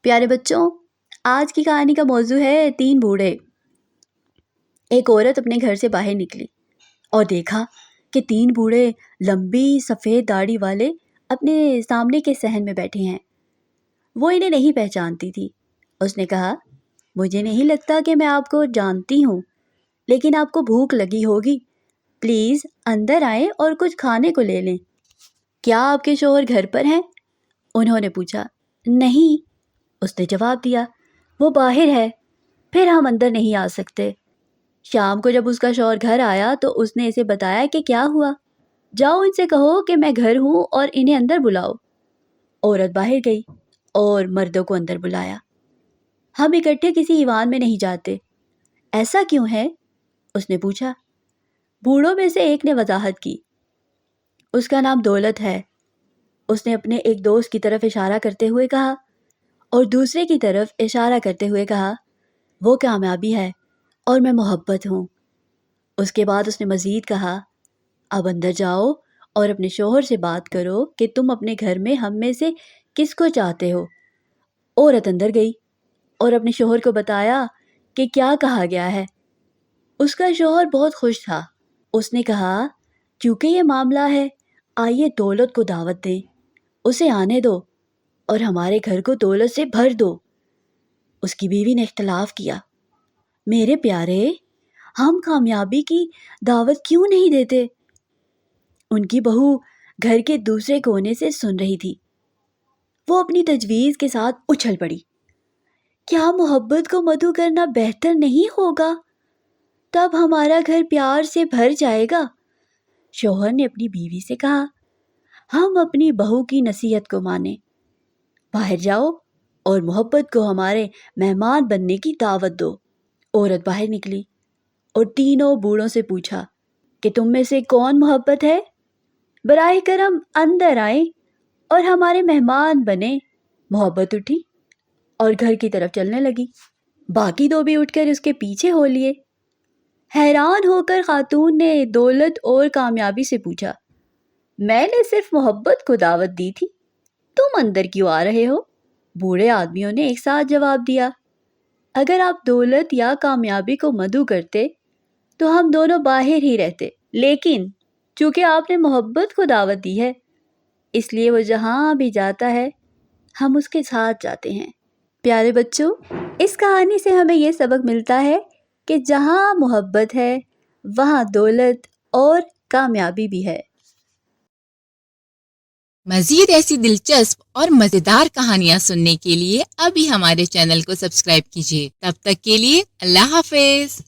پیارے بچوں، آج کی کہانی کا موضوع ہے 3 بوڑھے۔ ایک عورت اپنے گھر سے باہر نکلی اور دیکھا کہ 3 بوڑھے لمبی سفید داڑھی والے اپنے سامنے کے صحن میں بیٹھے ہیں۔ وہ انہیں نہیں پہچانتی تھی۔ اس نے کہا، مجھے نہیں لگتا کہ میں آپ کو جانتی ہوں، لیکن آپ کو بھوک لگی ہوگی، پلیز اندر آئیں اور کچھ کھانے کو لے لیں۔ کیا آپ کے شوہر گھر پر ہیں؟ انہوں نے پوچھا۔ نہیں، اس نے جواب دیا، وہ باہر ہے، پھر ہم اندر نہیں آ سکتے۔ شام کو جب اس کا شوہر گھر آیا تو اس نے اسے بتایا کہ کیا ہوا۔ جاؤ ان سے کہو کہ میں گھر ہوں اور انہیں اندر بلاؤ۔ عورت باہر گئی اور مردوں کو اندر بلایا۔ ہم اکٹھے کسی ایوان میں نہیں جاتے، ایسا کیوں ہے؟ اس نے پوچھا۔ بوڑھوں میں سے ایک نے وضاحت کی، اس کا نام دولت ہے۔ اس نے اپنے ایک دوست کی طرف اشارہ کرتے ہوئے کہا اور دوسرے کی طرف اشارہ کرتے ہوئے کہا، وہ کامیابی ہے اور میں محبت ہوں۔ اس کے بعد اس نے مزید کہا، اب اندر جاؤ اور اپنے شوہر سے بات کرو کہ تم اپنے گھر میں ہم میں سے کس کو چاہتے ہو۔ عورت اندر گئی اور اپنے شوہر کو بتایا کہ کیا کہا گیا ہے۔ اس کا شوہر بہت خوش تھا۔ اس نے کہا، چونکہ یہ معاملہ ہے، آئیے دولت کو دعوت دیں، اسے آنے دو اور ہمارے گھر کو دولت سے بھر دو۔ اس کی بیوی نے اختلاف کیا، میرے پیارے، ہم کامیابی کی دعوت کیوں نہیں دیتے؟ ان کی بہو گھر کے دوسرے کونے سے سن رہی تھی۔ وہ اپنی تجویز کے ساتھ اچھل پڑی، کیا محبت کو مدعو کرنا بہتر نہیں ہوگا؟ تب ہمارا گھر پیار سے بھر جائے گا۔ شوہر نے اپنی بیوی سے کہا، ہم اپنی بہو کی نصیحت کو مانیں، باہر جاؤ اور محبت کو ہمارے مہمان بننے کی دعوت دو۔ عورت باہر نکلی اور تینوں بوڑھوں سے پوچھا کہ تم میں سے کون محبت ہے؟ براہ کرم اندر آئیں اور ہمارے مہمان بنیں۔ محبت اٹھی اور گھر کی طرف چلنے لگی۔ باقی 2 بھی اٹھ کر اس کے پیچھے ہو لیے۔ حیران ہو کر خاتون نے دولت اور کامیابی سے پوچھا، میں نے صرف محبت کو دعوت دی تھی، تم اندر کیوں آ رہے ہو؟ بوڑھے آدمیوں نے ایک ساتھ جواب دیا، اگر آپ دولت یا کامیابی کو مدعو کرتے تو ہم دونوں باہر ہی رہتے، لیکن چونکہ آپ نے محبت کو دعوت دی ہے، اس لیے وہ جہاں بھی جاتا ہے ہم اس کے ساتھ جاتے ہیں۔ پیارے بچوں، اس کہانی سے ہمیں یہ سبق ملتا ہے کہ جہاں محبت ہے وہاں دولت اور کامیابی بھی ہے۔ مزید ایسی دلچسپ اور مزیدار کہانیاں سننے کے لیے ابھی ہمارے چینل کو سبسکرائب کیجیے۔ تب تک کے لیے اللہ حافظ۔